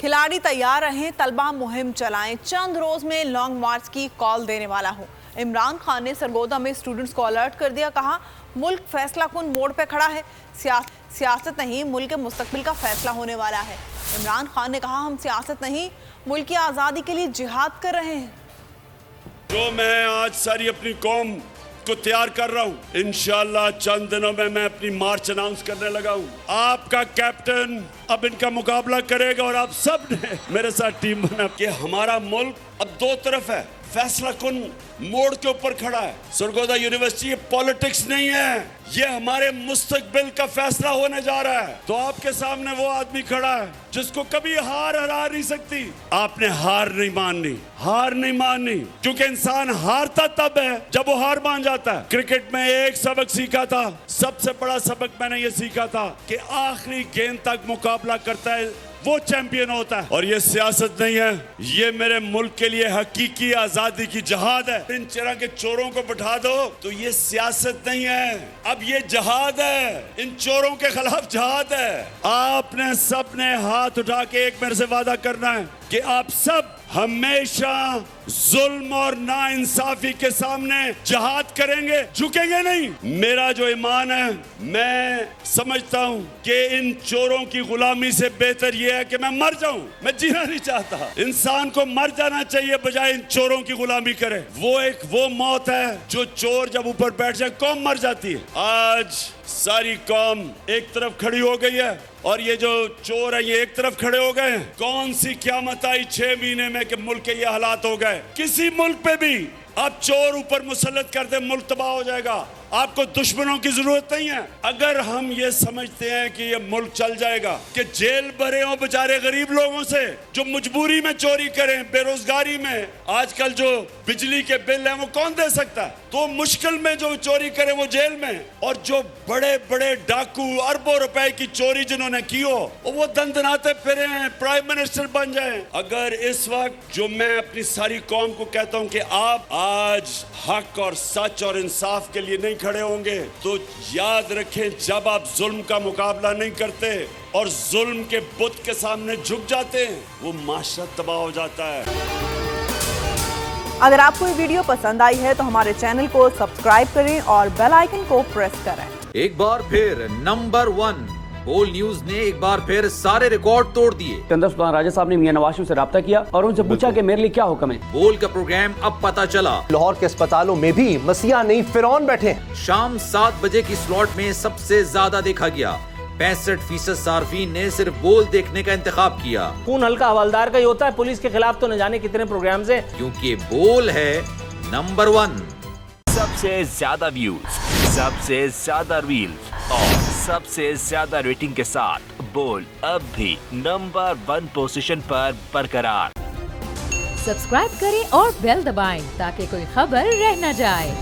کھلاڑی تیار رہیں، طلبہ مہم چلائیں، چند روز میں لانگ مارچ کی کال دینے والا ہوں۔ عمران خان نے سرگودا میں اسٹوڈنٹس کو الرٹ کر دیا، کہا ملک فیصلہ کن موڑ پہ کھڑا ہے، سیاست نہیں ملک کے مستقبل کا فیصلہ ہونے والا ہے۔ عمران خان نے کہا ہم سیاست نہیں ملک کی آزادی کے لیے جہاد کر رہے ہیں۔ جو میں آج ساری اپنی قوم کو تیار کر رہا ہوں، انشاءاللہ چند دنوں میں اپنی مارچ اناؤنس کرنے لگا ہوں۔ آپ کا کیپٹن اب ان کا مقابلہ کرے گا اور آپ سب نے میرے ساتھ ٹیم بنا کہ ہمارا ملک اب دو طرف ہے، فیصلہ کن موڑ کے اوپر کھڑا ہے۔ سرگودا یونیورسٹی یہ پالیٹکس نہیں ہے، یہ ہمارے مستقبل کا فیصلہ ہونے جا رہا ہے۔ تو آپ کے سامنے وہ آدمی کھڑا ہے جس کو کبھی ہار ہرا نہیں سکتی۔ آپ نے ہار نہیں ماننی کیونکہ انسان ہارتا تب ہے جب وہ ہار مان جاتا ہے۔ کرکٹ میں ایک سبق سیکھا تھا، سب سے بڑا سبق میں نے یہ سیکھا تھا کہ آخری گیند تک مقابلہ کرتا ہے وہ چیمپئن ہوتا ہے۔ اور یہ سیاست نہیں ہے، یہ میرے ملک کے لیے حقیقی آزادی کی جہاد ہے۔ ان طرح کے چوروں کو بٹھا دو تو یہ سیاست نہیں ہے، اب یہ جہاد ہے، ان چوروں کے خلاف جہاد ہے۔ آپ نے سب نے ہاتھ اٹھا کے ایک میرے سے وعدہ کرنا ہے کہ آپ سب ہمیشہ ظلم اور ناانصافی کے سامنے جہاد کریں گے، جھکیں گے نہیں۔ میرا جو ایمان ہے، میں سمجھتا ہوں کہ ان چوروں کی غلامی سے بہتر یہ ہے کہ میں مر جاؤں، میں جینا نہیں چاہتا۔ انسان کو مر جانا چاہیے بجائے ان چوروں کی غلامی کرے۔ وہ موت ہے جو چور جب اوپر بیٹھ جائے قوم مر جاتی ہے۔ آج ساری قوم ایک طرف کھڑی ہو گئی ہے اور یہ جو چور ہیں یہ ایک طرف کھڑے ہو گئے ہیں۔ کون سی قیامت آئی 6 مہینے میں کہ ملک کے یہ حالات ہو گئے؟ کسی ملک پہ بھی اب چور اوپر مسلط کر دے ملک تباہ ہو جائے گا۔ آپ کو دشمنوں کی ضرورت نہیں ہے۔ اگر ہم یہ سمجھتے ہیں کہ یہ ملک چل جائے گا کہ جیل بھرے ہوں بیچارے غریب لوگوں سے جو مجبوری میں چوری کریں، بے روزگاری میں، آج کل جو بجلی کے بل ہیں وہ کون دے سکتا ہے؟ تو مشکل میں جو چوری کرے وہ جیل میں، اور جو بڑے بڑے ڈاکو اربوں روپے کی چوری جنہوں نے کی ہو وہ دندناتے پھرے ہیں، پرائم منسٹر بن جائیں۔ اگر اس وقت جو میں اپنی ساری قوم کو کہتا ہوں کہ آپ آج حق اور سچ اور انصاف کے لیے نہیں کھڑے ہوں گے تو یاد رکھیں جب آپ ظلم کا مقابلہ نہیں کرتے اور ظلم کے بت کے سامنے جھک جاتے ہیں وہ معاشرہ تباہ ہو جاتا ہے۔ اگر آپ کو یہ ویڈیو پسند آئی ہے تو ہمارے چینل کو سبسکرائب کریں اور بیل آئیکن کو پریس کریں۔ ایک بار پھر نمبر 1 بول نیوز نے ایک بار پھر سارے ریکارڈ توڑ دیے۔ سکندر سلطان راجہ صاحب نے میاں نواز شریف سے رابطہ کیا اور ان سے پوچھا کہ میرے لیے کیا حکم ہے۔ بول کا پروگرام اب پتا چلا، لاہور کے اسپتالوں میں بھی مسیح نہیں فرعون بیٹھے ہیں۔ شام 7 بجے کی سلاٹ میں سب سے زیادہ دیکھا گیا، 65% صارفین نے صرف بول دیکھنے کا انتخاب کیا۔ خون ہلکا حوالدار کا ہی ہوتا ہے، پولیس کے خلاف تو نہ جانے کتنے پروگرامز ہیں، کیونکہ بول ہے نمبر 1۔ سب سے زیادہ ویوز، سب سے زیادہ ریلز اور سب سے زیادہ ریٹنگ کے ساتھ بول اب بھی نمبر 1 پوزیشن پر برقرار۔ سبسکرائب کریں اور بیل دبائیں تاکہ کوئی خبر رہ نہ جائے۔